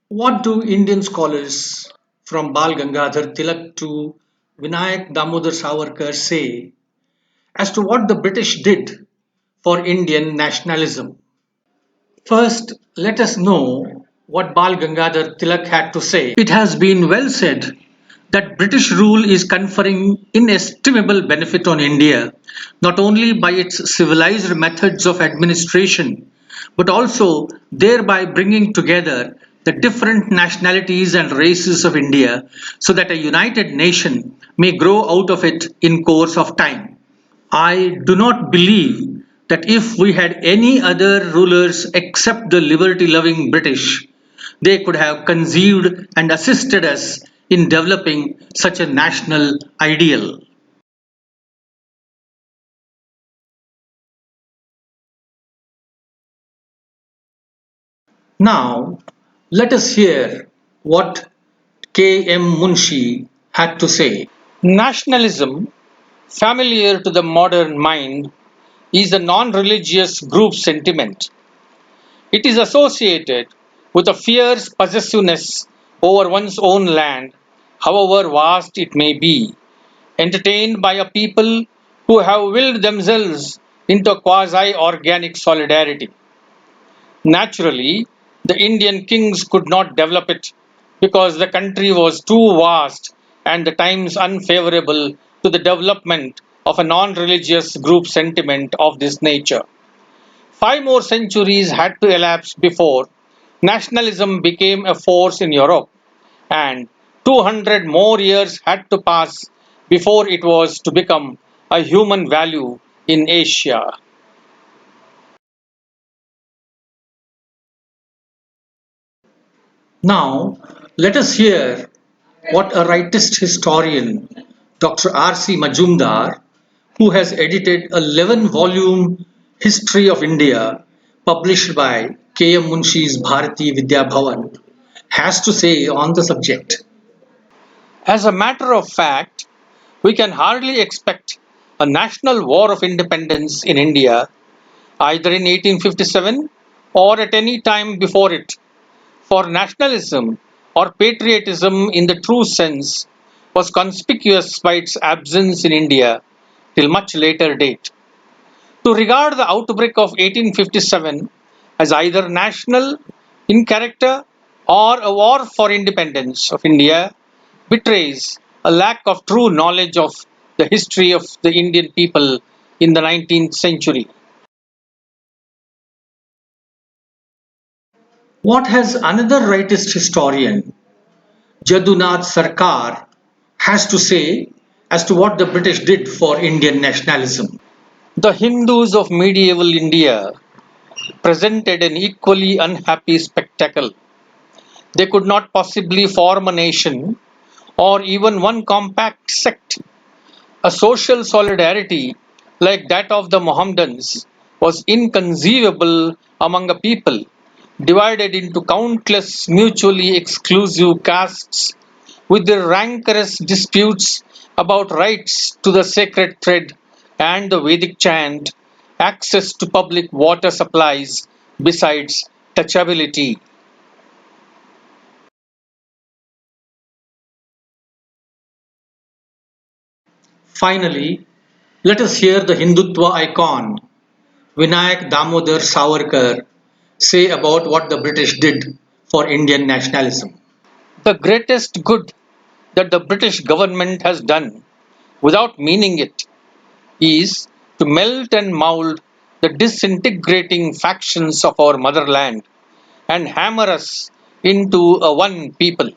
What do Indian scholars from Bal Gangadhar Tilak to Vinayak Damodar Savarkar say as to what the British did for Indian nationalism? First, let us know what Bal Gangadhar Tilak had to say. It has been well said that British rule is conferring inestimable benefit on India, not only by its civilized methods of administration, but also thereby bringing together the different nationalities and races of India so that a united nation may grow out of it in course of time. I do not believe that if we had any other rulers except the liberty loving British, they could have conceived and assisted us in developing such a national ideal. Now, let us hear what K.M. Munshi had to say. Nationalism, familiar to the modern mind, is a non religious group sentiment. It is associated with a fierce possessiveness over one's own land, however vast it may be, entertained by a people who have willed themselves into a quasi organic solidarity. Naturally, the Indian kings could not develop it because the country was too vast and the times unfavorable to the development of a non religious group sentiment of this nature. 5 more centuries had to elapse before nationalism became a force in Europe, and 200 more years had to pass before it was to become a human value in Asia. Now, let us hear what a rightist historian, Dr. R.C. Majumdar, who has edited a 11-volume History of India published by K.M. Munshi's Bharati Vidya Bhavan, has to say on the subject. As a matter of fact, we can hardly expect a national war of independence in India either in 1857 or at any time before it. For nationalism or patriotism in the true sense was conspicuous by its absence in India till much later date. To regard the outbreak of 1857 as either national in character or a war for independence of India betrays a lack of true knowledge of the history of the Indian people in the 19th century. What has another rightist historian, Jadunath Sarkar, has to say as to what the British did for Indian nationalism? The Hindus of medieval India presented an equally unhappy spectacle. They could not possibly form a nation or even one compact sect. A social solidarity like that of the Mohammedans was inconceivable among a people divided into countless mutually exclusive castes with their rancorous disputes about rights to the sacred thread and the Vedic chant, access to public water supplies, besides touchability. Finally, let us hear the Hindutva icon, Vinayak Damodar Savarkar, say about what the British did for Indian nationalism. The greatest good that the British government has done, without meaning it, is to melt and mould the disintegrating factions of our motherland and hammer us into a one people.